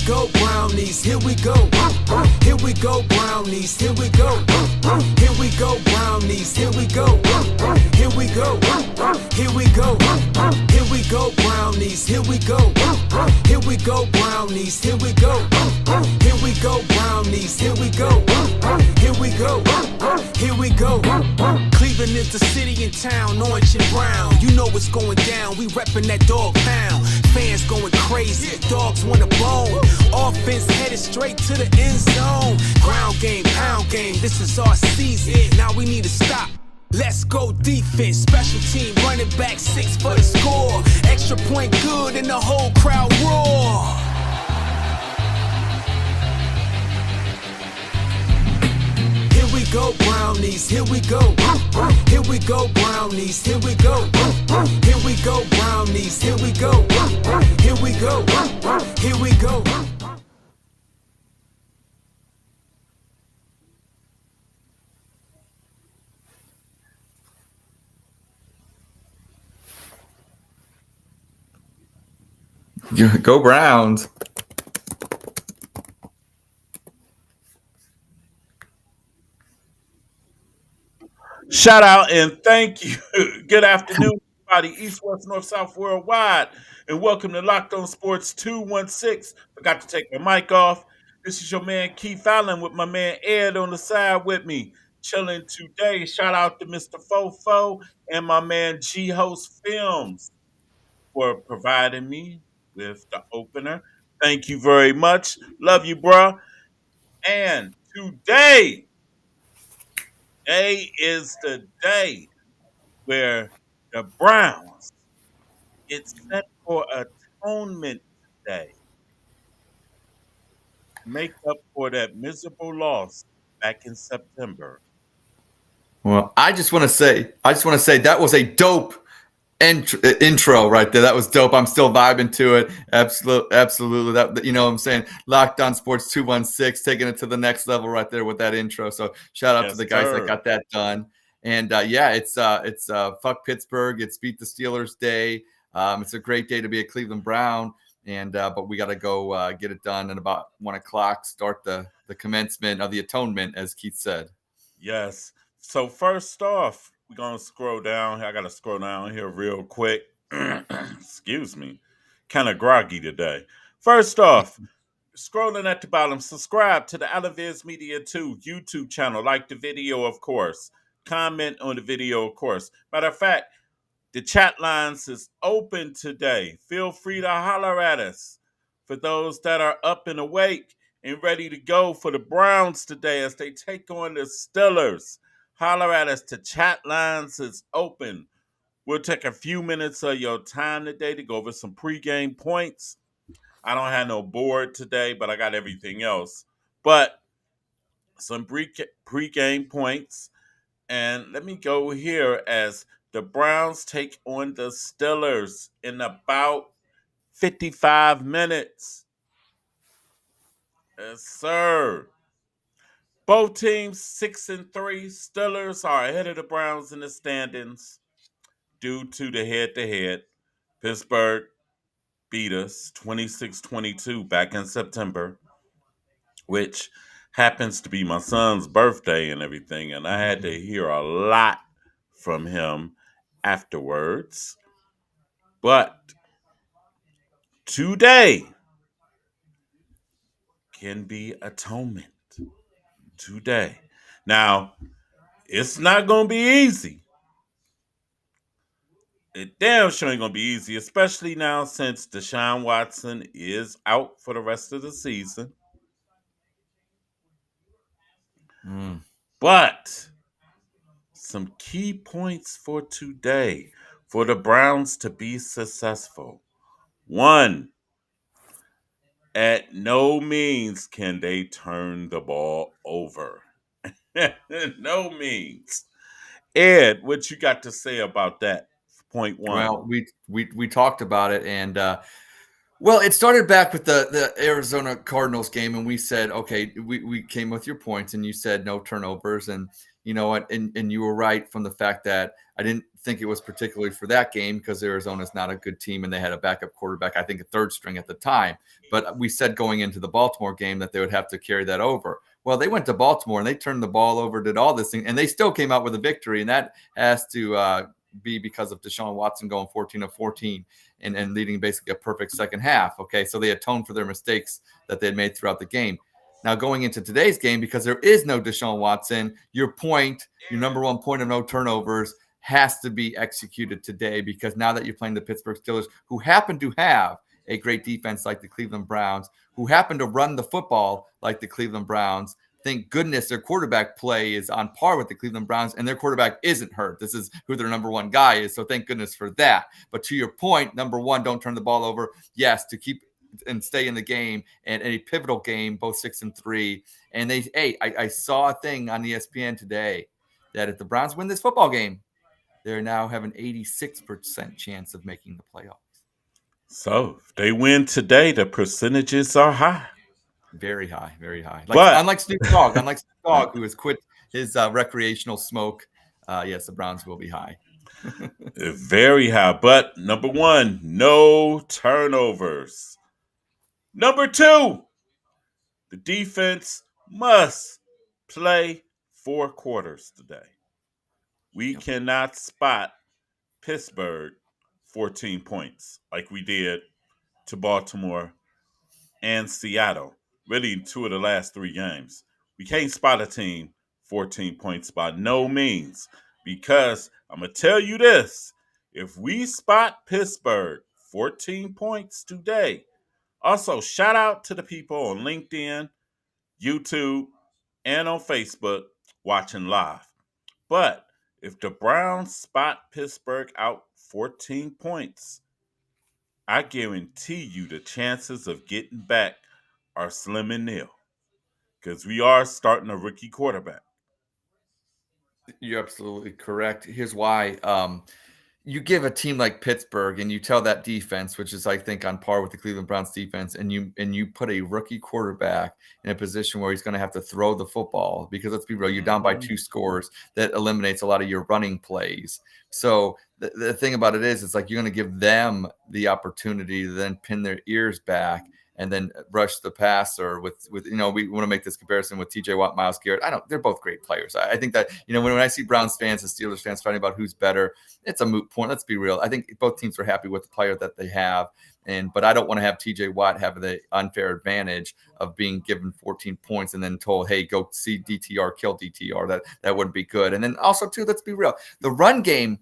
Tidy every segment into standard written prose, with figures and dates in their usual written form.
go, brownies, here we go. Here we go, brownies, here we go. Here we go, brownies, here we go. Here we go, here we go. Here we go, brownies, here we go. Here we go, brownies, here we go. Here we go, brownies, here we go. Here we go, here we go. Cleveland is the city and town, orange and brown. You know what's going down, we reppin' that dog pound. Fans going crazy, dogs want a bone. Offense headed straight to the end zone. Ground game, pound game, this is our season. Now we need to stop. Let's go defense, special team, running back 6 for the score. Extra point good and the whole crowd roar. Here we go, brownies, here we go. Here we go, brownies, here we go. Here we go, brownies, here we go. Here we go, here we go. Go Browns. Shout out and thank you. Good afternoon, everybody. East, West, North, South, worldwide. And welcome to Locked On Sports 216. Forgot to take my mic off. This is your man Keith Allen with my man Ed on the side with me. Chilling today. Shout out to Mr. Fofo and my man G Host Films for providing me with the opener. Thank you very much. Love you, bruh. And today is the day where the Browns get set for Atonement Day. Make up for that miserable loss back in September. Well, I just want to say that was a dope intro right there. That was dope. I'm still vibing to it. Absolutely. That, you know what I'm saying? Locked On Sports 216, taking it to the next level right there with that intro. So shout out to the guys that got that done. And it's fuck Pittsburgh. It's beat the Steelers day. It's a great day to be a Cleveland Brown. And but we got to go get it done at about 1:00. Start the commencement of the atonement, as Keith said. Yes. So first off, we're gonna scroll down. I gotta scroll down here real quick. Excuse me. Kind of groggy today. First off, scrolling at the bottom, subscribe to the Alaviz Media 2 YouTube channel. Like the video, of course. Comment on the video, of course. Matter of fact, the chat lines is open today. Feel free to holler at us. For those that are up and awake and ready to go for the Browns today as they take on the Steelers, holler at us. The chat lines is open. We'll take a few minutes of your time today to go over some pregame points. I don't have no board today, but I got everything else. But some pregame points. And let me go here as the Browns take on the Steelers in about 55 minutes. Yes, sir. Both teams 6-3. Steelers are ahead of the Browns in the standings due to the head-to-head. Pittsburgh beat us 26-22 back in September, which happens to be my son's birthday and everything. And I had to hear a lot from him afterwards. But today can be atonement. Today. Now, it's not going to be easy. It damn sure ain't going to be easy, especially now since Deshaun Watson is out for the rest of the season. But some key points for today for the Browns to be successful. One, at no means can they turn the ball over. No means. Ed, what you got to say about that? Point one. Well, we talked about it, and well, it started back with the Arizona Cardinals game, and we said, okay, we came with your points, and you said no turnovers, and you know what, and you were right from the fact that I didn't think it was particularly for that game because Arizona's not a good team and they had a backup quarterback, I think a third string at the time. But we said going into the Baltimore game that they would have to carry that over. Well, they went to Baltimore and they turned the ball over, did all this thing, and they still came out with a victory. And that has to be because of Deshaun Watson going 14 of 14 and leading basically a perfect second half. Okay, so they atoned for their mistakes that they had made throughout the game. Now, going into today's game, because there is no Deshaun Watson, your number one point of no turnovers has to be executed today, because now that you're playing the Pittsburgh Steelers, who happen to have a great defense like the Cleveland Browns, who happen to run the football like the Cleveland Browns, thank goodness their quarterback play is on par with the Cleveland Browns, and their quarterback isn't hurt. This is who their number one guy is, so thank goodness for that. But to your point, number one, don't turn the ball over. Yes, to keep and stay in the game, and a pivotal game, both 6-3. And I saw a thing on ESPN today that if the Browns win this football game, they now have an 86% chance of making the playoffs. So if they win today, the percentages are high. Very high, very high. But Unlike Snoop Dogg, who has quit his recreational smoke, yes, the Browns will be high. Very high. But number one, no turnovers. Number two, the defense must play 4 quarters today. We cannot spot Pittsburgh 14 points like we did to Baltimore and Seattle, really 2 of the last 3 games. We can't spot a team 14 points by no means, because I'm going to tell you this. If we spot Pittsburgh 14 points today, also shout out to the people on LinkedIn, YouTube, and on Facebook watching live. But if the Browns spot Pittsburgh out 14 points, I guarantee you the chances of getting back are slim and nil, because we are starting a rookie quarterback. You're absolutely correct. Here's why. You give a team like Pittsburgh and you tell that defense, which is I think on par with the Cleveland Browns defense, and you put a rookie quarterback in a position where he's going to have to throw the football, because let's be real, you're down by 2 scores. That eliminates a lot of your running plays. So the thing about it is, it's like you're going to give them the opportunity to then pin their ears back and then rush the passer with we want to make this comparison with TJ Watt, Myles Garrett. They're both great players. I think that, when I see Browns fans and Steelers fans fighting about who's better, it's a moot point. Let's be real. I think both teams are happy with the player that they have. But I don't want to have TJ Watt have the unfair advantage of being given 14 points and then told, hey, go see DTR, kill DTR. That wouldn't be good. And then also, too, let's be real. The run game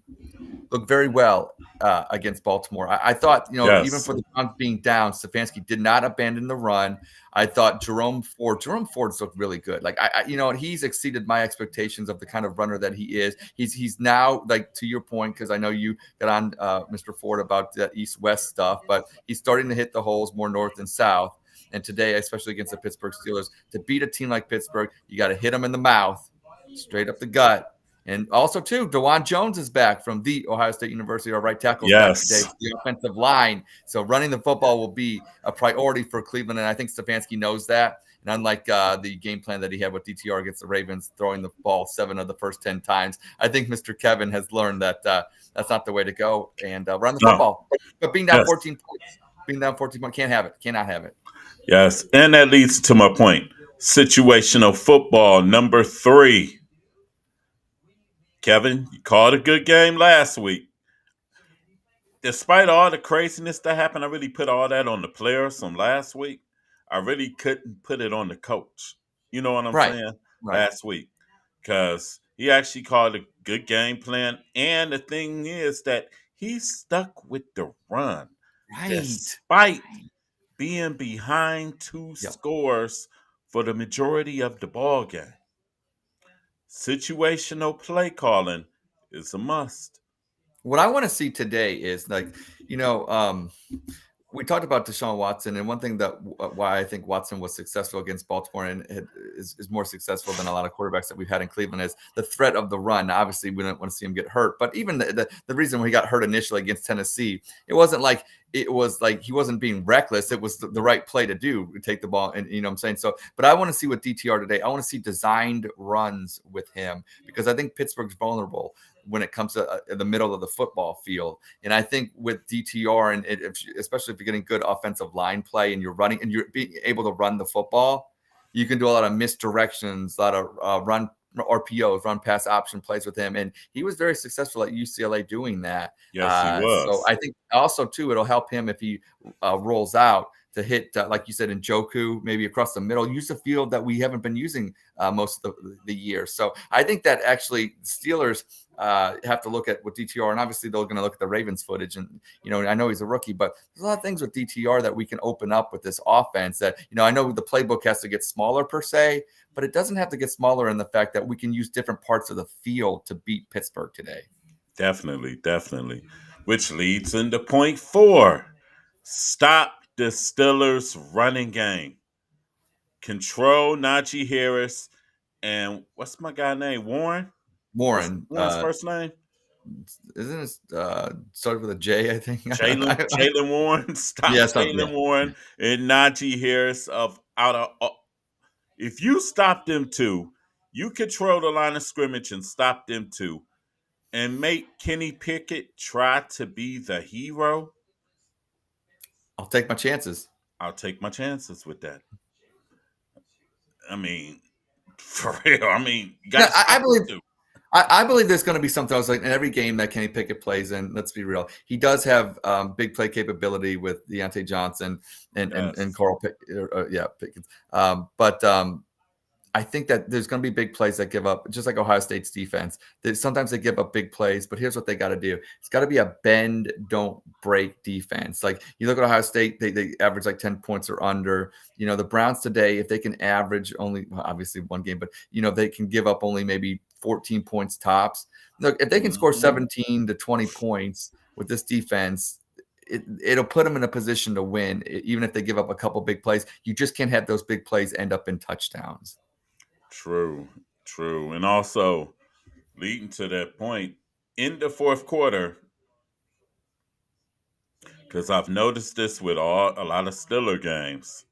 looked very well against Baltimore. I thought, Yes. even for the Browns being down, Stefanski did not abandon the run. I thought Jerome Ford's looked really good. Like, he's exceeded my expectations of the kind of runner that he is. He's now, like, to your point, because I know you got on Mr. Ford about that east-west stuff, but he's starting to hit the holes more north and south. And today, especially against the Pittsburgh Steelers, to beat a team like Pittsburgh, you got to hit them in the mouth, straight up the gut. And also, too, DeJuan Jones is back from the Ohio State University. Our right tackle is back today for the offensive line. So running the football will be a priority for Cleveland, and I think Stefanski knows that. And unlike the game plan that he had with DTR against the Ravens, throwing the ball 7 of the first 10 times, I think Mr. Kevin has learned that that's not the way to go, and run the football. But being down 14 points, can't have it. Cannot have it. Yes, and that leads to my point. Situational football, number 3. Kevin, you called a good game last week. Despite all the craziness that happened, I really put all that on the players from last week. I really couldn't put it on the coach. You know what I'm saying? Right. Last week. Because he actually called a good game plan. And the thing is that he stuck with the run. Right. Despite being behind 2 scores for the majority of the ball game. Situational play calling is a must. What I want to see today is, like, we talked about Deshaun Watson, and one thing that why I think Watson was successful against Baltimore and is more successful than a lot of quarterbacks that we've had in Cleveland is the threat of the run. Now, obviously, we don't want to see him get hurt, but even the reason when he got hurt initially against Tennessee, it wasn't like it was like he wasn't being reckless. It was the right play to do, take the ball, and you know what I'm saying. So, but I want to see what DTR today. I want to see designed runs with him because I think Pittsburgh's vulnerable when it comes to the middle of the football field. And I think with DTR and especially if you're getting good offensive line play and you're running and you're being able to run the football, you can do a lot of misdirections, a lot of run RPOs, run pass option plays with him. And he was very successful at UCLA doing that. Yes, he So was. I think also, too, it'll help him if he rolls out to hit, like you said, in Njoku, maybe across the middle, use a field that we haven't been using most of the year. So I think that actually Steelers have to look at what DTR, and obviously they're going to look at the Ravens footage. And, you know, I know he's a rookie, but there's a lot of things with DTR that we can open up with this offense that, you know, I know the playbook has to get smaller per se, but it doesn't have to get smaller in the fact that we can use different parts of the field to beat Pittsburgh today. Definitely, definitely. Which leads into point 4. Stop the Steelers' running game. Control Najee Harris and what's my guy name? Warren? What's Warren's Warren's first name? isn't it started with a J, I think? Jalen Warren. Stop Yeah, something. Jalen Yeah. Warren and Najee Harris if you stop them two, you control the line of scrimmage and stop them two and make Kenny Pickett try to be the hero. I'll take my chances. I'll take my chances with that. I mean, for real. I mean, you got Yeah, to stop them two. I believe there's going to be something else like in every game that Kenny Pickett plays in. Let's be real, he does have big play capability with Deontay Johnson and Carl Pickett. But I think that there's going to be big plays that give up, just like Ohio State's defense. Sometimes they give up big plays, but here's what they got to do. It's got to be a bend, don't break defense. Like you look at Ohio State, they average like 10 points or under. You know, the Browns today, if they can average only, obviously one game, but, you know, they can give up only maybe 14 points tops. Look, if they can score 17 to 20 points with this defense, it'll put them in a position to win, even if they give up a couple big plays. You just can't have those big plays end up in touchdowns. True. And also, leading to that point, in the fourth quarter, because I've noticed this with a lot of Steeler games,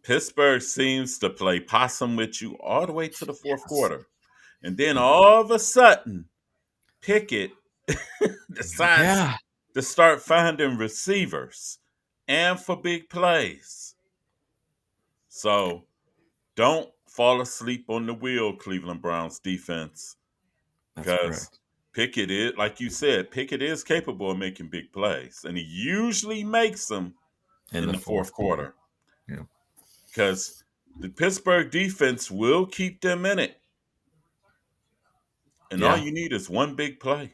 Pittsburgh seems to play possum with you all the way to the fourth quarter. And then all of a sudden, Pickett decides to start finding receivers and for big plays. So don't fall asleep on the wheel, Cleveland Browns defense. Because Pickett is, like you said, Pickett is capable of making big plays. And he usually makes them in the fourth quarter. Yeah. Because the Pittsburgh defense will keep them in it. And all you need is one big play.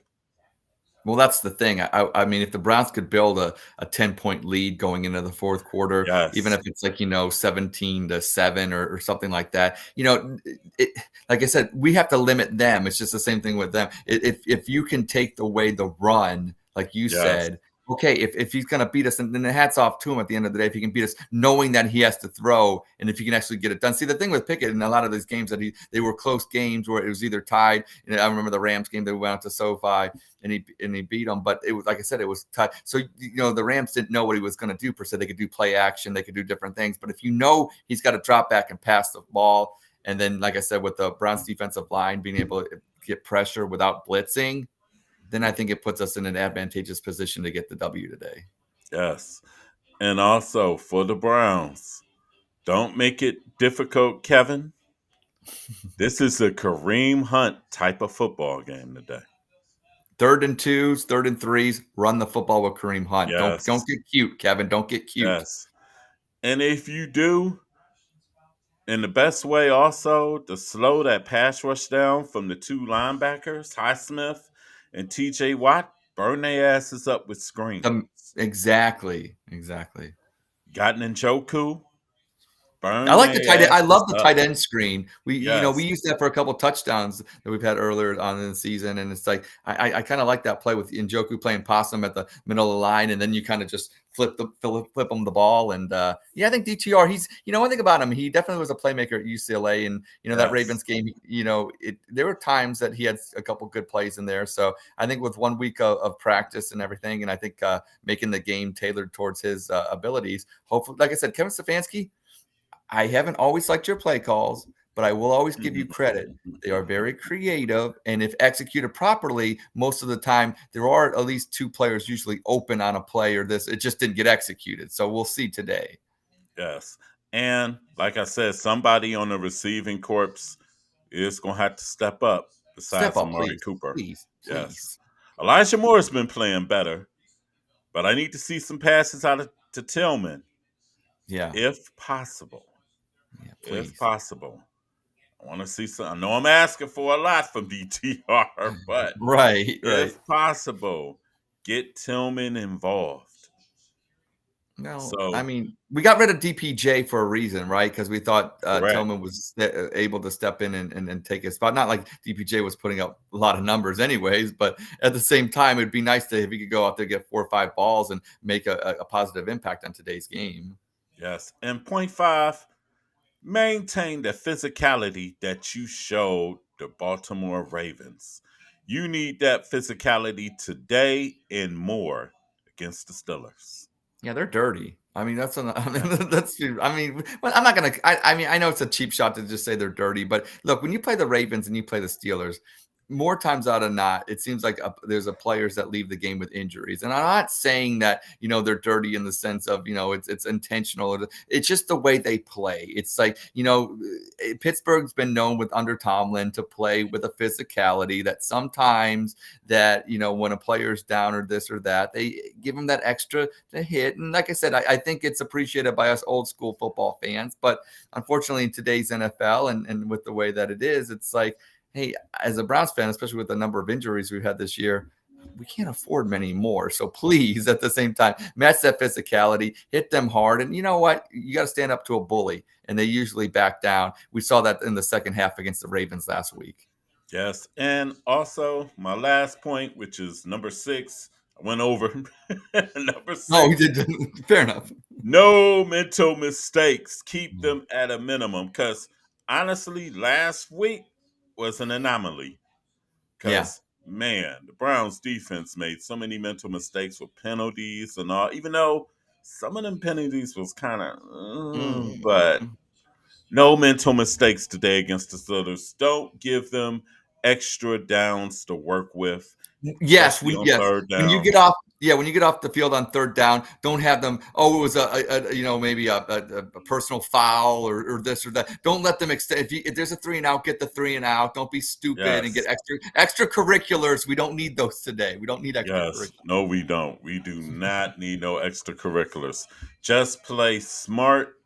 Well, that's the thing. I mean, if the Browns could build a 10-point lead going into the fourth quarter, even if it's like, 17-7 or something like that, like I said, we have to limit them. It's just the same thing with them. If you can take away the run, like you said, okay, if he's going to beat us, and then the hat's off to him at the end of the day, if he can beat us, knowing that he has to throw, and if he can actually get it done. See, the thing with Pickett in a lot of these games that they were close games where it was either tied. And I remember the Rams game, they went out to SoFi and he beat them, but it was, like I said, it was tied. So, the Rams didn't know what he was going to do per se. They could do play action, they could do different things, but if he's got to drop back and pass the ball, and then, like I said, with the Browns defensive line being able to get pressure without blitzing, then I think it puts us in an advantageous position to get the W today. Yes. And also for the Browns, don't make it difficult, Kevin. This is a Kareem Hunt type of football game today. 3rd and 2s, 3rd and 3s, run the football with Kareem Hunt. Yes. Don't get cute, Kevin. Don't get cute. Yes. And if you do, in the best way also to slow that pass rush down from the two linebackers, Highsmith and TJ Watt, burn their asses up with screens. Exactly. Gotten Njoku, I Burn like the tight their end. I asses love the up. tight end screen. We Yes. used that for a couple touchdowns that we've had earlier on in the season, and it's like I kind of like that play with Njoku playing possum at the middle of the line, and then you kind of just flip him the ball, and I think DTR. He's one thing about him, he definitely was a playmaker at UCLA, and that Yes. Ravens game, there were times that he had a couple good plays in there. So I think with 1 week of practice and everything, and I think making the game tailored towards his abilities, hopefully, like I said, Kevin Stefanski. I haven't always liked your play calls, but I will always give you credit. They are very creative, and if executed properly, most of the time there are at least two players usually open on a play, or it just didn't get executed. So we'll see today. Yes. And like I said, somebody on the receiving corps is going to have to step up Step besides up, Amari please, Cooper. please, Yes. please. Elijah Moore has been playing better, but I need to see some passes to Tillman Yeah, if possible. yeah, If please. possible. I want to see some. I know I'm asking for a lot from DTR, but Right, right. if possible, get Tillman involved. No, I So, mean, we got rid of DPJ for a reason, right? Because we thought correct. Tillman was able to step in and take his spot. Not like DPJ was putting up a lot of numbers, anyways, but at the same time, it'd be nice if he could go out there, get 4 or 5 balls, and make a positive impact on today's game. Yes. And point five, maintain the physicality that you showed the Baltimore Ravens. You need that physicality today and more against the Steelers. Yeah, they're dirty. I mean, I Yeah. mean, that's. I mean, well, I'm not gonna. I mean, I know it's a cheap shot to just say they're dirty, but look, when you play the Ravens and you play the Steelers, more times out of not, it seems like there's players that leave the game with injuries. And I'm not saying that they're dirty in the sense of it's intentional. It's just the way they play. It's like Pittsburgh's been known with under Tomlin to play with a physicality that sometimes that when a player's down or this or that, they give them that extra to hit. And like I said, I think it's appreciated by us old school football fans. But unfortunately, in today's NFL and with the way that it is, it's like, hey, as a Browns fan, especially with the number of injuries we've had this year, we can't afford many more. So please, at the same time, match that physicality, hit them hard. And you know what? You got to stand up to a bully, and they usually back down. We saw that in the second half against the Ravens last week. Yes. And also, my last point, which is number 6, I went over. Number No, we 6, did. Fair enough. no mental mistakes. Keep them at a minimum. Because honestly, last week was an anomaly. Yeah. Because, man, the Browns defense made so many mental mistakes with penalties and all, even though some of them penalties was kind of, but Mm. no mental mistakes today against the Steelers. Don't give them extra downs to work with, Yes, especially on yes. third When you down. get off, yeah, when you get off the field on third down, don't have them. Oh, it was maybe a personal foul or this or that. Don't let them extend. If there's a 3 and out, get the 3 and out. Don't be stupid and get Yes. extracurriculars. We don't need those today. We don't need Yes. extracurriculars. No, we don't. We do not need no extracurriculars. Just play smart,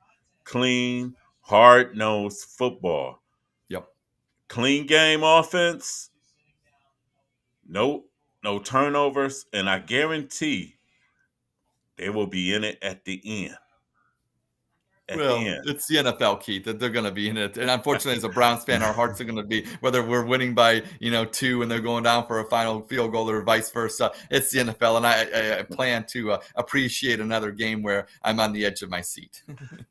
clean, hard nosed football. Yep. Clean game offense, no no turnovers, and I guarantee they will be in it at the end. At the Well, end. it's the NFL, Keith, that they're going to be in it. And unfortunately, as a Browns fan, our hearts are going to be whether we're winning by 2 and they're going down for a final field goal or vice versa. It's the NFL, and I plan to appreciate another game where I'm on the edge of my seat.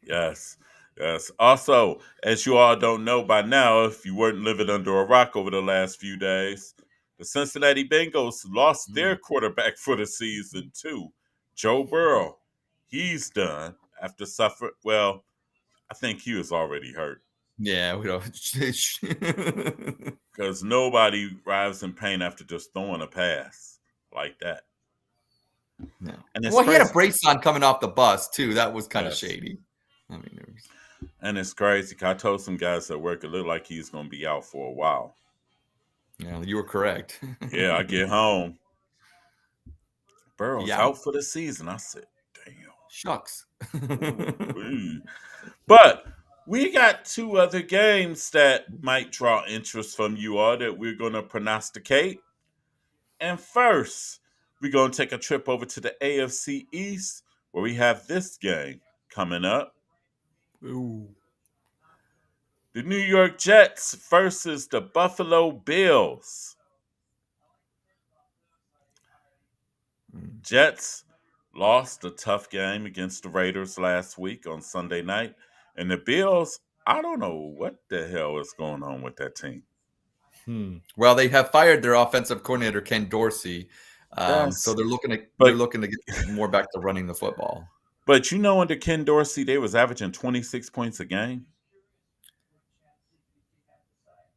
Yes. Yes. Also, as you all don't know by now, if you weren't living under a rock over the last few days, the Cincinnati Bengals lost their quarterback for the season too. Joe Burrow. He's done after suffering. Well, I think he was already hurt Yeah, we don't. because nobody arrives in pain after just throwing a pass like that. No. And it's Well, he had a crazy. brace on coming off the bus too. That was kind of Yes. shady. I mean, it was, And it's crazy. I told some guys at work it looked like he's going to be out for a while. you were correct. Yeah, I get home. Burrow's Yeah. out for the season. I said, damn. Shucks. Ooh. But we got 2 other games that might draw interest from you all that we're going to prognosticate. And first, we're going to take a trip over to the AFC East where we have this game coming up. Ooh. The New York Jets versus the Buffalo Bills. Jets lost a tough game against the Raiders last week on Sunday night. And the Bills, I don't know what the hell is going on with that team. Well, they have fired their offensive coordinator Ken Dorsey, so That's they're looking to get more back to running the football. but under Ken Dorsey, they was averaging 26 points a game.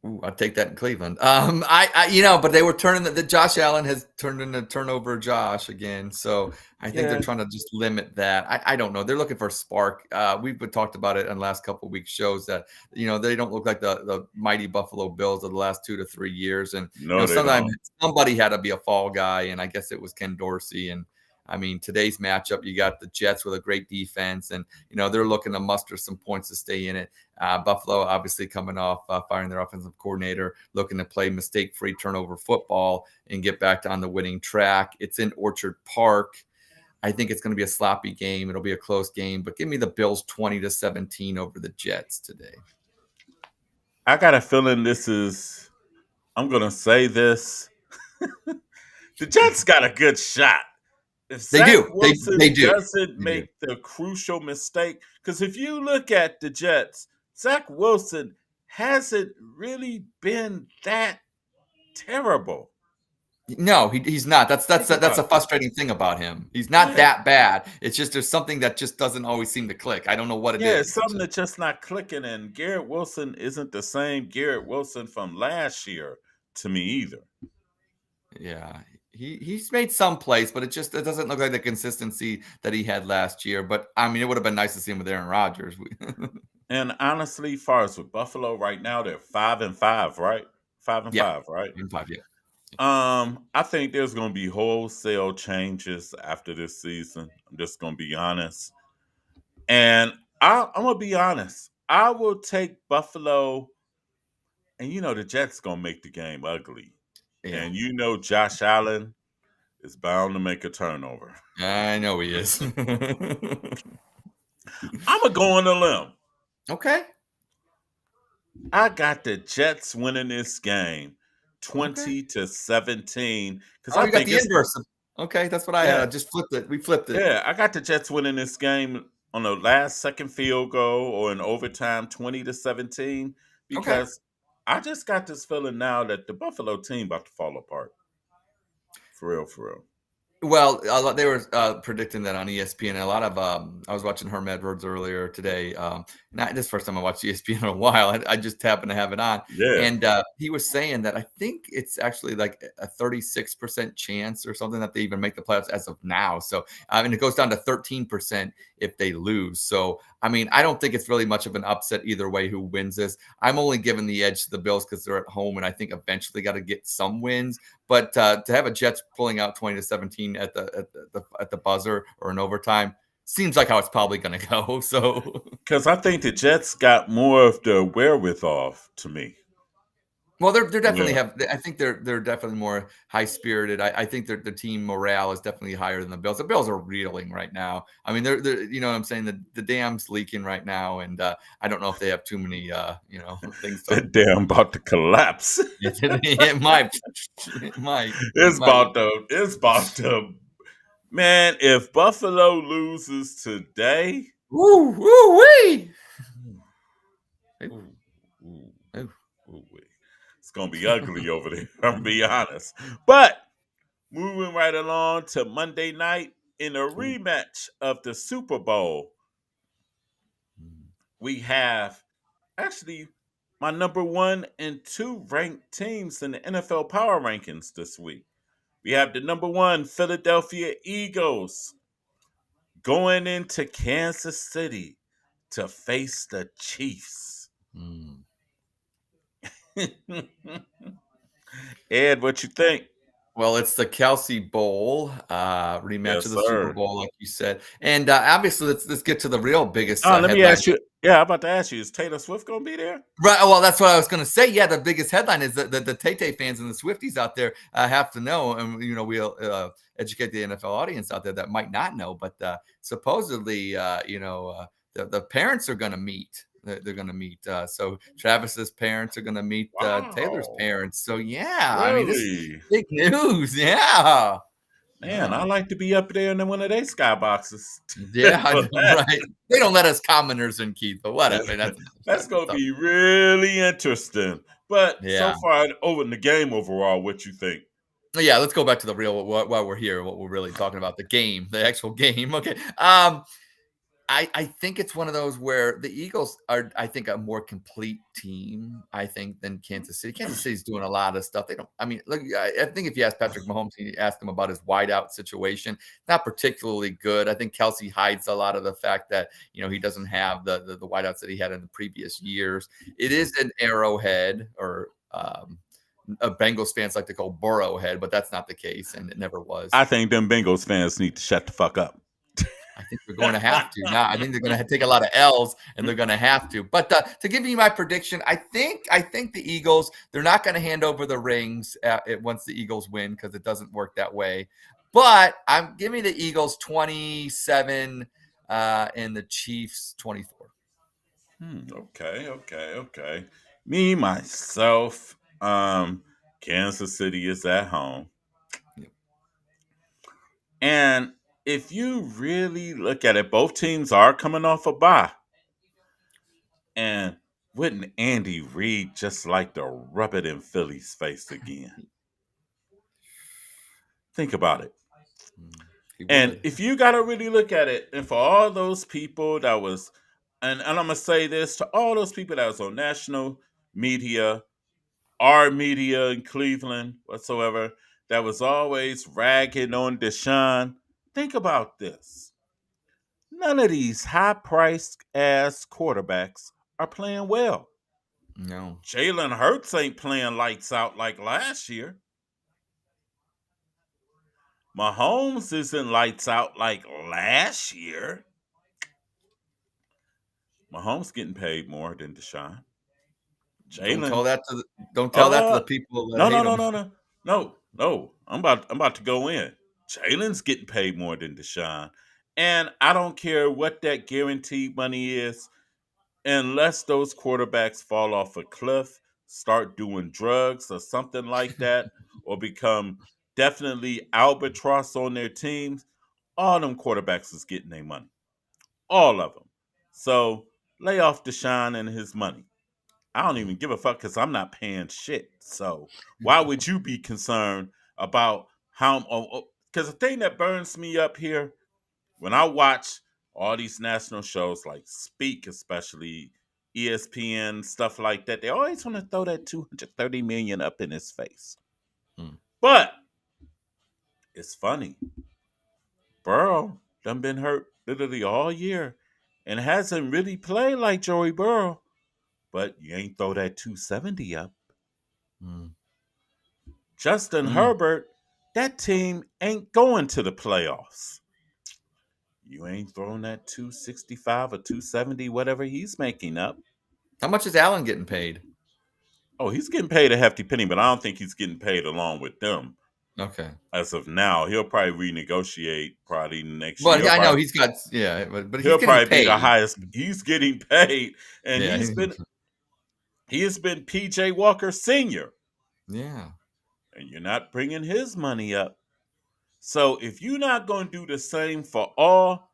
Ooh, I'd take that in Cleveland. But they were turning the Josh Allen has turned into turnover Josh again. So I think they're Yeah. trying to just limit that. I don't know. They're looking for a spark. We've talked about it in the last couple of weeks shows that, they don't look like the mighty Buffalo Bills of the last 2 to 3 years. And, No, they sometimes don't. somebody had to be a fall guy. And I guess it was Ken Dorsey. And I mean, today's matchup, you got the Jets with a great defense, and they're looking to muster some points to stay in it. Buffalo obviously coming off firing their offensive coordinator, looking to play mistake-free turnover football and get back on the winning track. It's in Orchard Park. I think it's going to be a sloppy game. It'll be a close game, but give me the Bills 20-17 over the Jets today. I got a feeling I'm going to say this. The Jets got a good shot. If They Zach do. Wilson They do. doesn't They do. make the crucial mistake, because if you look at the Jets, Zach Wilson hasn't really been that terrible. No, he's not. That's Think a about it. frustrating thing about him. He's not Yeah. that bad. It's just there's something that just doesn't always seem to click. I don't know what it Yeah, is. it's something that's just not clicking, and Garrett Wilson isn't the same Garrett Wilson from last year to me either. Yeah, he's made some plays, but it doesn't look like the consistency that he had last year. But I mean, it would have been nice to see him with Aaron Rodgers. And honestly, far as with Buffalo right now, they're 5-5, right? 5-5, Yeah, right? in 5, yeah. I think there's going to be wholesale changes after this season. I'm just going to be honest. And I'm going to be honest. I will take Buffalo, and the Jets going to make the game ugly. Yeah, And Josh Allen is bound to make a turnover. I know he is. I'm going to go on a limb. Okay. I got the Jets winning this game 20-17 because I You got think the it's inverse. Okay, that's what I had. yeah. I just flipped it. We flipped it. Yeah, I got the Jets winning this game on the last second field goal or in overtime 20-17 Okay. because I just got this feeling now that the Buffalo team about to fall apart. For real, for real. Well, they were predicting that on ESPN. A lot of I was watching Herm Edwards earlier today. Not this first time I watched ESPN in a while. I just happened to have it on, Yeah. and he was saying that I think it's actually like a 36% chance or something that they even make the playoffs as of now. So, and it goes down to 13% if they lose. So, I mean, I don't think it's really much of an upset either way who wins this. I'm only giving the edge to the Bills because they're at home, and I think eventually got to get some wins. But to have a Jets pulling out 20-17 at the buzzer or in overtime seems like how it's probably going to go. So, because I think the Jets got more of the wherewithal to me. well, they're definitely have. I think they're definitely more high spirited. I think the team morale is definitely higher than the Bills. The Bills are reeling right now. I mean, they're you know what I'm saying. The dam's leaking right now, and I don't know if they have too many things. That damn about to collapse. It might. It's about to. Man, if Buffalo loses today, woo wee. It's gonna be ugly over there. I'll be honest. But moving right along to Monday night in a rematch of the Super Bowl, we have actually my number 1 and 2 ranked teams in the NFL Power Rankings this week. We have the number 1 Philadelphia Eagles going into Kansas City to face the Chiefs. Ed, what you think? Well, it's the Kelsey Bowl rematch of the Super Bowl, like you said, and obviously let's get to the real biggest. Let me ask you. Yeah, I'm about to ask you: is Taylor Swift going to be there? Right. Well, that's what I was going to say. Yeah, the biggest headline is that the Tay fans and the Swifties out there have to know, and we'll educate the NFL audience out there that might not know. But supposedly, the parents are going to meet. They're going to meet. So Travis's parents are going to meet Taylor's Wow. parents. So yeah, I mean, this is Really? big news. Yeah. Man, I Yeah. like to be up there in one of their skyboxes. Yeah, right. They don't let us commoners in, Keith, but whatever. That's gonna Stuff. be really interesting. But so Yeah. far over in the game overall, what you think? Yeah, let's go back to the real while we're here, what we're really talking about, the game, the actual game. Okay. I think it's one of those where the Eagles are, I think, a more complete team, I think, than Kansas City. Kansas City's doing a lot of stuff. They don't, I mean, look, I think if you ask Patrick Mahomes, you ask him about his wideout situation, not particularly good. I think Kelsey hides a lot of the fact that, he doesn't have the wideouts that he had in the previous years. It is an arrowhead, or Bengals fans like to call Burrowhead, but that's not the case, and it never was. I think them Bengals fans need to shut the fuck up. I think they're going to have to. Now, I think they're going to take a lot of L's, and they're going to have to. But to give you my prediction, I think the Eagles, they're not going to hand over the rings once the Eagles win, because it doesn't work that way. But I'm giving the Eagles 27 and the Chiefs 24. Okay. Me, myself, Kansas City is at home. Yep. And if you really look at it, both teams are coming off a bye. And wouldn't Andy Reid just like to rub it in Philly's face again? Think about it. He And would. if you got to really look at it, and for all those people that was, and I'm going to say this to all those people that was on national media, our media in Cleveland, whatsoever, that was always ragging on Deshaun, think about this. None of these high priced ass quarterbacks are playing well. No. Jalen Hurts ain't playing lights out like last year. Mahomes isn't lights out like last year. Mahomes getting paid more than Deshaun. Don't Jalen, tell that to the people that no, hate no, no, him. no, no, no. I'm about to go in. Jalen's getting paid more than Deshaun, and I don't care what that guaranteed money is, unless those quarterbacks fall off a cliff, start doing drugs or something like that, or become definitely albatross on their teams. All them quarterbacks is getting their money, all of them. So lay off Deshaun and his money. I don't even give a fuck because I'm not paying shit. So why would you be concerned about how? Because the thing that burns me up here when I watch all these national shows like Speak, especially ESPN, stuff like that, they always want to throw that 230 million up in his face. Hmm. But it's funny. Burrow done been hurt literally all year and hasn't really played like Joey Burrow. But you ain't throw that 270 up. Hmm. Justin Hmm. Herbert, that team ain't going to the playoffs. You ain't throwing that 265 or 270, whatever he's making up. How much is Allen getting paid? Oh, he's getting paid a hefty penny, but I don't think he's getting paid along with them Okay. as of now. He'll probably renegotiate probably next year. Well, yeah, I know he's got, yeah, but he's He'll getting probably be the paid. highest. He's getting paid, and Yeah. he has been PJ Walker Senior, Yeah. and you're not bringing his money up. So if you're not going to do the same for all,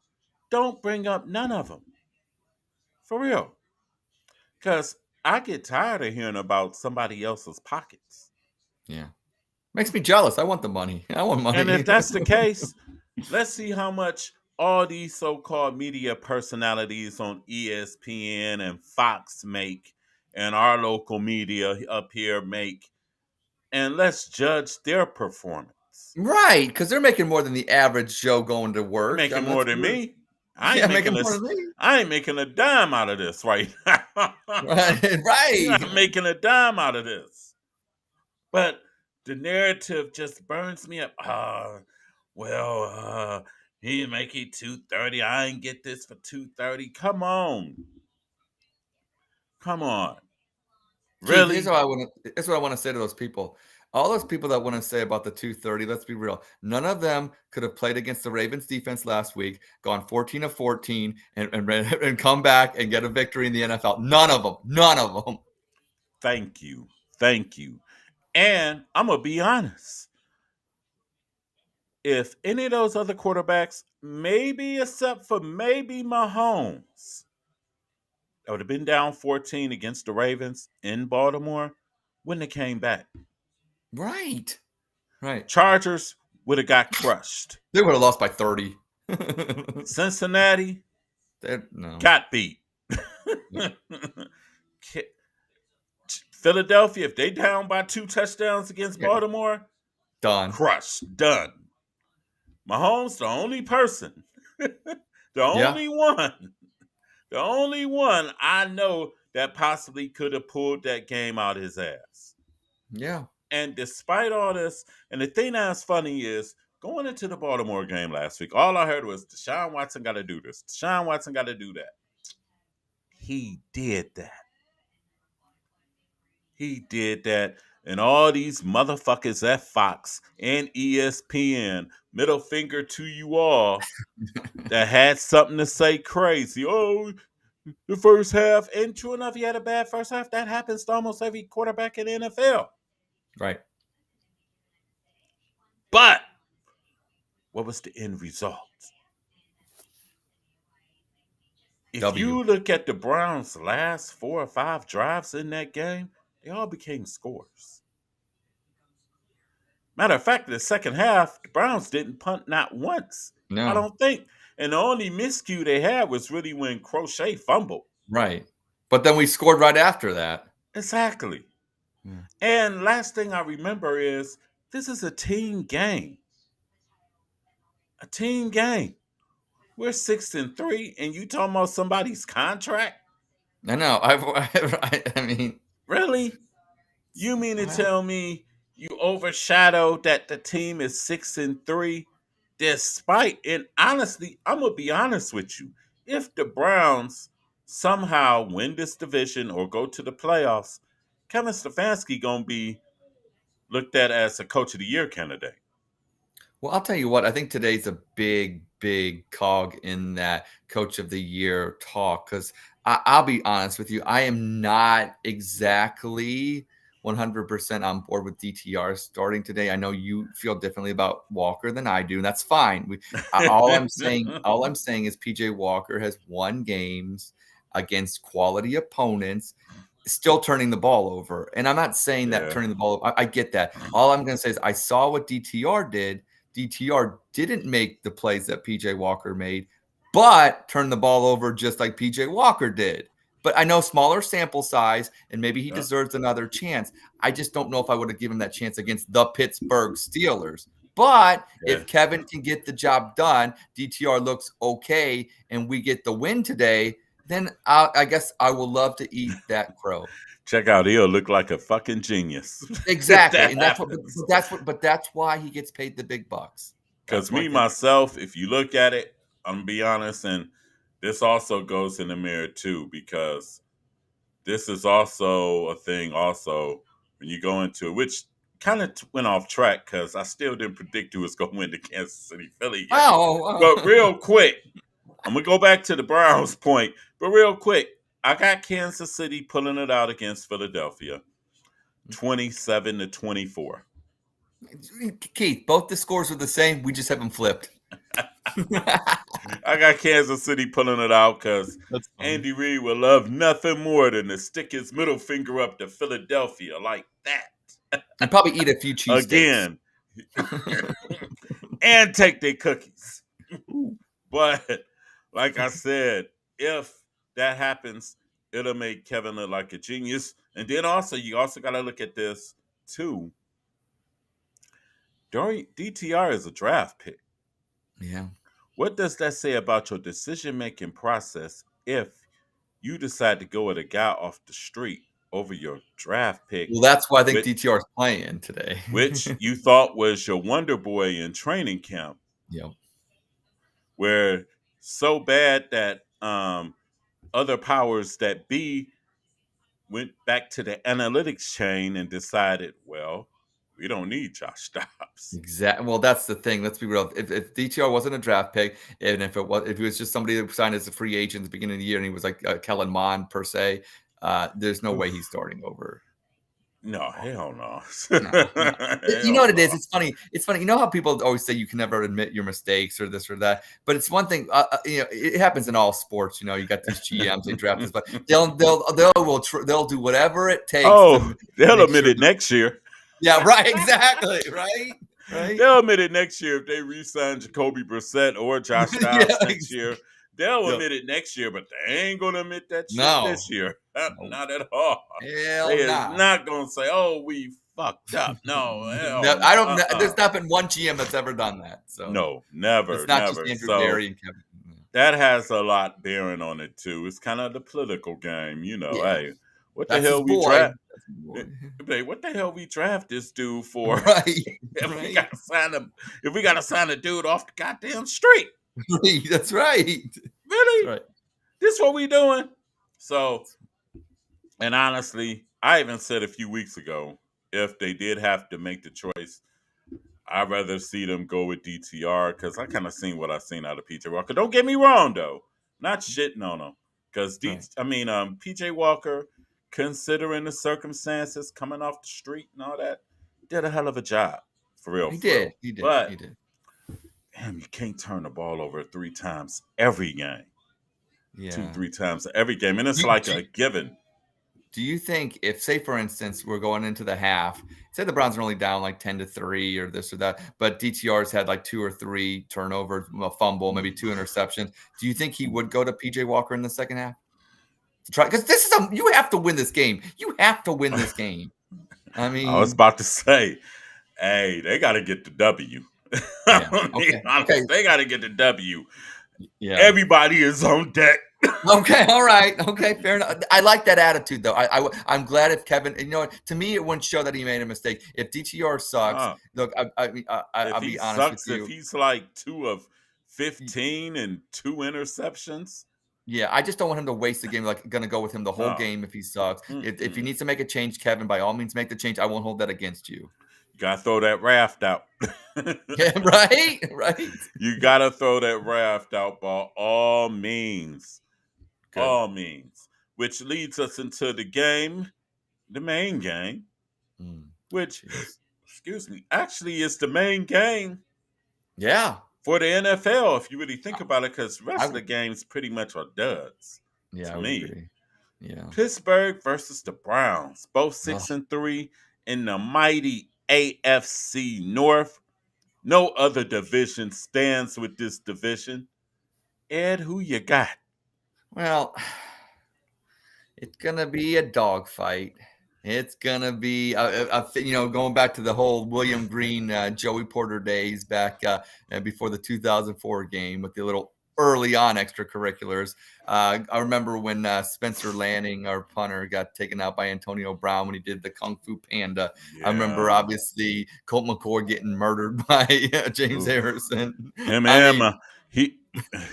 don't bring up none of them. For real. Because I get tired of hearing about somebody else's pockets. Yeah. Makes me jealous. I want the money. I want And money. if that's the case, let's see how much all these so-called media personalities on ESPN and Fox make, and our local media up here make, and let's judge their performance. Right, because they're making more than the average Joe going to They're work. I making mean, more than me. yeah, making more than me. I ain't making a dime out of this right now. Right, You're right. not making a dime out of this. But the narrative just burns me up. He make it 230. I ain't get this for 230. Come on. Keith, here's Really? what I want to. Here's what I want to say to those people. all those people that want to say about the 230, let's be real. None of them could have played against the Ravens defense last week, gone 14 of 14, and come back and get a victory in the NFL. None of them. None of them. Thank you. Thank you. And I'm going to be honest. If any of those other quarterbacks, maybe except for maybe Mahomes, that would have been down 14 against the Ravens in Baltimore, wouldn't have came back. Right. Right. Chargers would have got crushed. They would have lost by 30. Cincinnati No. got beat. Philadelphia, if they down by 2 touchdowns against Baltimore, Done. crushed, done. Mahomes, the only person, the only one I know that possibly could have pulled that game out of his ass. Yeah. And despite all this, and the thing that's funny is, going into the Baltimore game last week, all I heard was Deshaun Watson got to do this. Deshaun Watson got to do that. He did that. He did that. And all these motherfuckers at Fox and ESPN, middle finger to you all, that had something to say crazy. Oh, the first half. And true enough, he had a bad first half. That happens to almost every quarterback in the NFL. Right. But what was the end result? If you look at the Browns' last 4 or 5 drives in that game, they all became scores. Matter of fact, in the second half, the Browns didn't punt not once. No. I don't think. And the only miscue they had was really when Crochet fumbled. Right. But then we scored right after that. Exactly. Yeah. And last thing I remember is this is a team game. A team game. We're 6-3, and you talking about somebody's contract? I know. I mean, really? You mean to tell me you overshadowed that the team is 6-3, despite? And honestly, I'm gonna be honest with you. If the Browns somehow win this division or go to the playoffs, Kevin Stefanski gonna be looked at as a Coach of the Year candidate. Well, I'll tell you what, I think today's a big, big cog in that Coach of the Year talk, because I'll be honest with you, I am not exactly 100% on board with DTR starting today. I know you feel differently about Walker than I do, and that's fine. All I'm saying is PJ Walker has won games against quality opponents, still turning the ball over. And I'm not saying that turning the ball over, I get that. All I'm going to say is I saw what DTR did. DTR didn't make the plays that PJ Walker made, but turned the ball over just like PJ Walker did. But I know smaller sample size, and maybe he deserves another chance. I just don't know if I would have given him that chance against the Pittsburgh Steelers. But if Kevin can get the job done, DTR looks okay, and we get the win today, then I guess I will love to eat that crow. Check out, he'll look like a fucking genius. Exactly, and that's why he gets paid the big bucks. Because myself, if you look at it, I'm gonna be honest, and this also goes in the mirror too, because this is also a thing. Also, when you go into it, which kind of went off track because I still didn't predict who was going to win the Kansas City Philly game. But real quick, I'm gonna go back to the Browns point. But real quick, I got Kansas City pulling it out against Philadelphia, 27-24. Keith, both the scores are the same. We just have them flipped. I got Kansas City pulling it out because Andy Reid will love nothing more than to stick his middle finger up to Philadelphia like that. And probably eat a few cheese again. And take their cookies. But like I said, if that happens, it'll make Kevin look like a genius. And then also, you also got to look at this too. DTR is a draft pick. Yeah. What does that say about your decision-making process if you decide to go with a guy off the street over your draft pick? Well, that's why I think DTR is playing today. Which you thought was your wonder boy in training camp. Yep. Where so bad that other powers that be went back to the analytics chain and decided, well, We don't need Josh Dobbs. Exactly. Well, that's the thing. Let's be real. If DTR wasn't a draft pick, and if he was just somebody that signed as a free agent at the beginning of the year, and he was like Kellen Mond per se, there's no way he's starting over. No, hell no. No. You know Hell what it is? no. It's funny. It's funny. You know how people always say you can never admit your mistakes or this or that, but it's one thing. It happens in all sports. You got these GMs, they draft this, but they'll do whatever it takes Oh, to they'll make admit sure. it next year. Yeah, right. Exactly. Right. Right. They'll admit it next year if they re-sign Jacoby Brissett or Josh Dobbs Yeah. next year. They'll Yep. admit it next year, but they ain't gonna admit that shit No. this year. No. Not at all. Hell They nah. is not gonna say, "Oh, we fucked up." No, hell No, no. I don't. There's not been one GM that's ever done that. So No, never, it's not never. just Andrew So Berry and Kevin. that has a lot bearing on it too. It's kind of the political game, Yeah. Hey, what the That's his hell we boy. draft? That's his boy. Hey, what the hell we draft this dude for? Right. If we Right. gotta sign him, if we gotta sign a dude off the goddamn street, That's right. really? That's right. This what we doing? So, and honestly, I even said a few weeks ago, if they did have to make the choice, I'd rather see them go with DTR because I kind of seen what I seen out of PJ Walker. Don't get me wrong though, not shitting on him because Right. PJ Walker, considering the circumstances, coming off the street and all that, did a hell of a job for real. He for did. real. He did. But He did. damn, you can't turn the ball over 3 times every game. Yeah. 2-3 times every game, and it's You- like a given. Do you think if, say, for instance, we're going into the half, say the Browns are only down like 10-3 or this or that, but DTR's had like 2 or 3 turnovers, a fumble, maybe 2 interceptions. Do you think he would go to PJ Walker in the second half to try? Because you have to win this game. You have to win this game. I mean, I was about to say, hey, they got to get the W. Yeah. Honest, they got to get the W. Yeah. Everybody is on deck. Okay, all right, okay, fair enough. I like that attitude, though. I'm glad if Kevin, what, to me, it wouldn't show that he made a mistake. If DTR sucks, look, I'll be honest with you. If he's like 2 of 15 and 2 interceptions, yeah, I just don't want him to waste the game. Like, going to go with him the whole No. game if he sucks. If he Mm-mm. needs to make a change, Kevin, by all means, make the change. I won't hold that against you. you gotta throw that raft out. Yeah, right, right. You gotta throw that raft out by all means. Good. All means. Which leads us into the main game, which, excuse me, actually is the main game Yeah. for the NFL, if you really think about it, because the rest of the games pretty much are duds. Yeah, To I would me. agree. Yeah. Pittsburgh versus the Browns, both 6-3 in the mighty AFC North. No other division stands with this division. Ed, who you got? Well, it's gonna be a dogfight. It's gonna be, going back to the whole William Green, Joey Porter days back before the 2004 game with the little early on extracurriculars. I remember when Spencer Lanning, our punter, got taken out by Antonio Brown when he did the Kung Fu Panda. I remember, obviously, Colt McCoy getting murdered by James Harrison.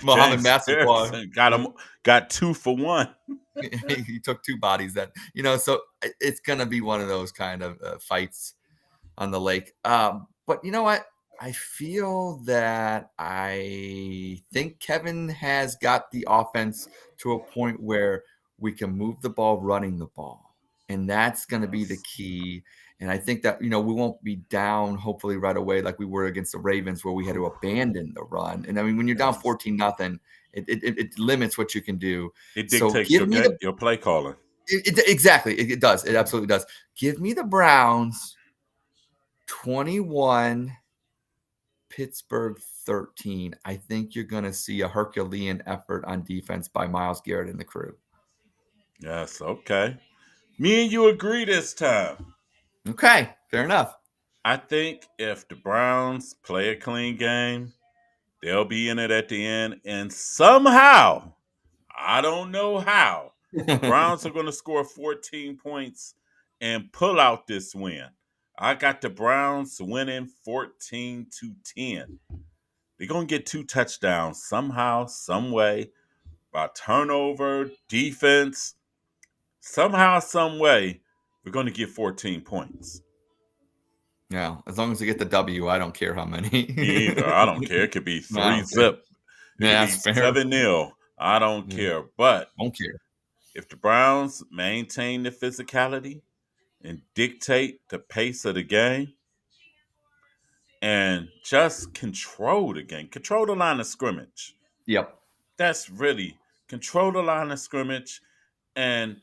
Muhammad Massaquoi got 2 for 1. He took 2 bodies so it's going to be one of those kind of fights on the lake. But you know what? I feel that I think Kevin has got the offense to a point where we can move the ball running the ball. And that's going to be the key. And I think that, we won't be down hopefully right away like we were against the Ravens where we had to abandon the run. And I mean, when you're down 14-0, it limits what you can do. It dictates your play calling. Exactly. It does. It absolutely does. Give me the Browns 21, Pittsburgh 13. I think you're going to see a Herculean effort on defense by Myles Garrett and the crew. Yes, okay. Me and you agree this time. Okay, fair enough. I think if the Browns play a clean game, they'll be in it at the end. And somehow, I don't know how, the Browns are going to score 14 points and pull out this win. I got the Browns winning 14-10. They're going to get 2 touchdowns somehow, some way, by turnover, defense. Somehow, some way, we're going to get 14 points. Yeah, as long as you get the W, I don't care how many. Me either. I don't care. It could be No, I three don't care. zip. It Yeah, could be that's fair. 7-0. I don't Yeah, care. But don't care. if the Browns maintain the physicality and dictate the pace of the game and just control the game, control the line of scrimmage. Yep. That's really control the line of scrimmage and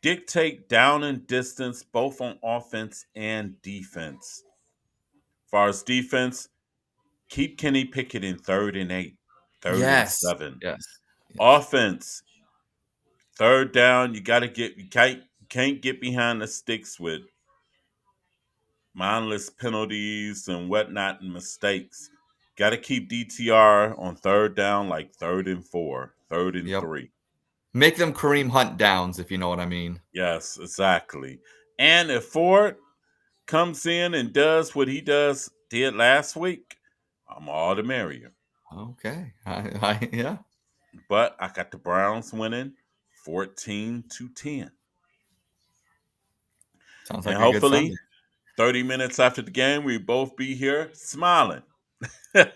dictate down and distance both on offense and defense. As far as defense, keep Kenny Pickett in 3rd and 8, 3rd and Yes. 7. Yes. Offense, 3rd down, you can't get behind the sticks with mindless penalties and whatnot and mistakes. Got to keep DTR on 3rd down, like 3rd and 4, 3rd and Yep. 3. Make them Kareem Hunt downs, if you know what I mean. Yes, exactly. And if Ford comes in and does what he did last week, I'm all the merrier. Okay. Yeah. But I got the Browns winning 14-10. Sounds And like a good hopefully Sunday. 30 minutes after the game, we both be here smiling. I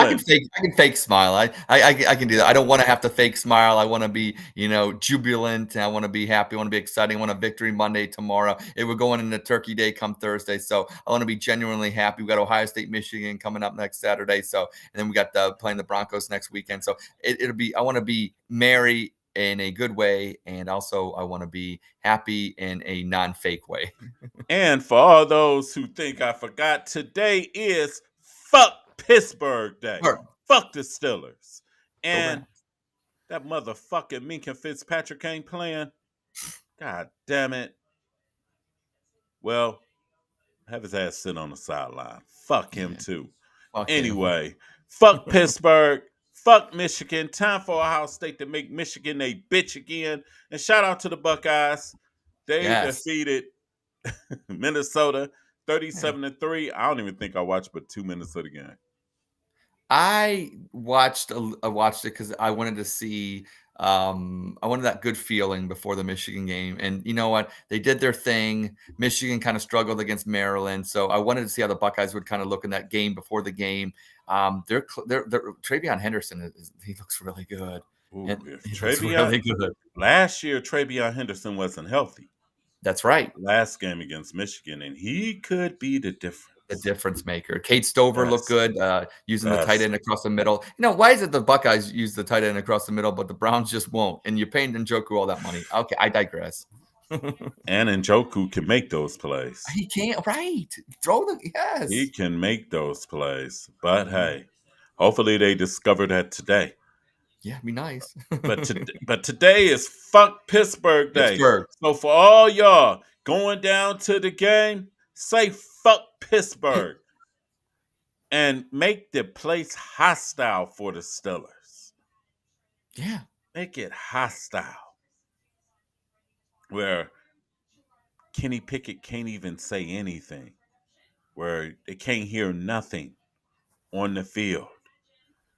can Smiling. fake smile. I can do that. I don't want to have to fake smile. I want to be, jubilant. I want to be happy. I want to be exciting. I want a victory Monday tomorrow. We're going into Turkey Day come Thursday, so I want to be genuinely happy. We got Ohio State, Michigan coming up next Saturday, so and then we got playing the Broncos next weekend. So it'll be. I want to be merry in a good way, and also I want to be happy in a non-fake way. And for all those who think I forgot, today is Fuck Pittsburgh Day. Sure. Fuck the Steelers. And Browns. that motherfucking Minka Fitzpatrick ain't playing. God damn it. Well, have his ass sit on the sideline. Fuck him too. Fuck him. Anyway, fuck Pittsburgh. Fuck Michigan. Time for Ohio State to make Michigan a bitch again. And shout out to the Buckeyes. They defeated Minnesota 37-3. I don't even think I watched but 2 minutes of the game. I watched it because I wanted to see. I wanted that good feeling before the Michigan game, and you know what? They did their thing. Michigan kind of struggled against Maryland, so I wanted to see how the Buckeyes would kind of look in that game before the game. They're Travion Henderson. He looks really good. Ooh, He looks really good. Last year, Travion Henderson wasn't healthy. That's right. Last game against Michigan, and he could be the difference. The difference maker. Kate Stover looked good using the tight end across the middle. Why is it the Buckeyes use the tight end across the middle, but the Browns just won't? And you're paying Njoku all that money. Okay, I digress. And Njoku can make those plays. He can't, right? Yes. He can make those plays. But hey, hopefully they discover that today. Yeah, it'd be nice. but today is Fuck Pittsburgh Day. So for all y'all going down to the game, say fuck Pittsburgh and make the place hostile for the Steelers. Yeah. Make it hostile. Where Kenny Pickett can't even say anything. Where they can't hear nothing on the field.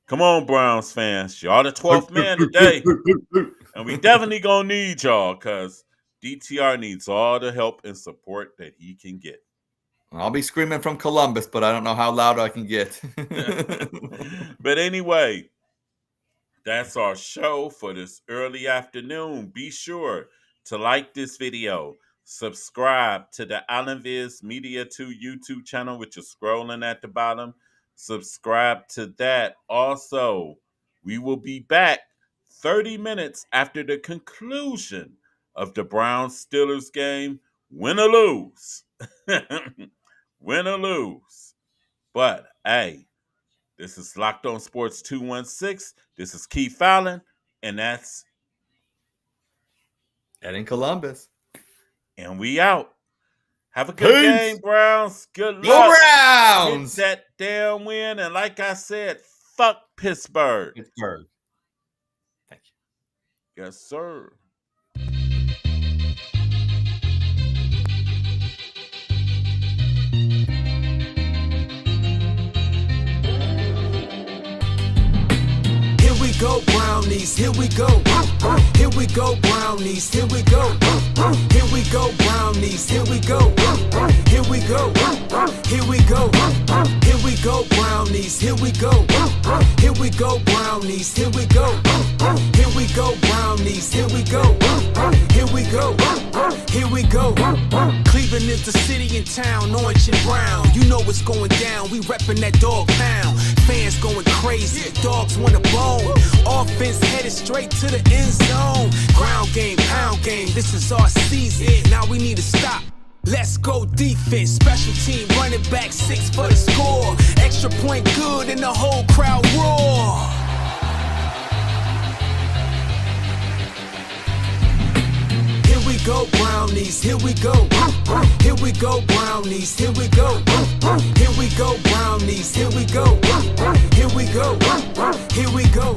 Come on, Browns fans. Y'all the 12th man today. And we definitely gonna need y'all because DTR needs all the help and support that he can get. I'll be screaming from Columbus, but I don't know how loud I can get. But anyway, that's our show for this early afternoon. Be sure to like this video. Subscribe to the Islandviz Media 2 YouTube channel, which is scrolling at the bottom. Subscribe to that. Also, we will be back 30 minutes after the conclusion of the Browns-Steelers game. Win or lose. Win or lose. But, hey, this is Locked On Sports 216. This is Keith Fallon, and that's Ed in Columbus. And we out. Have a good game, Browns. Good luck. Go Browns! Get that damn win. And like I said, fuck Pittsburgh. Thank you. Yes, sir. go, brownies, here we go. Here we go, brownies, here we go. Here we go, brownies, here we go. Here we go, here we go. Here we go, brownies, here we go. Here we go, brownies, here we go. Here we go, brownies, here we go. Here we go, here we go. Cleveland is the city and town, orange and brown. You know what's going down, we reppin' that dog pound. Fans going crazy, dogs want a bone. Offense headed straight to the end zone. Ground game, pound game, this is our season. Now we need to stop. Let's go defense, special team, running back 6 for the score. Extra point good and the whole crowd roar. Here we go, brownies, here we go. Here we go, brownies, here we go. Here we go, brownies, here we go. Here we go, here we go.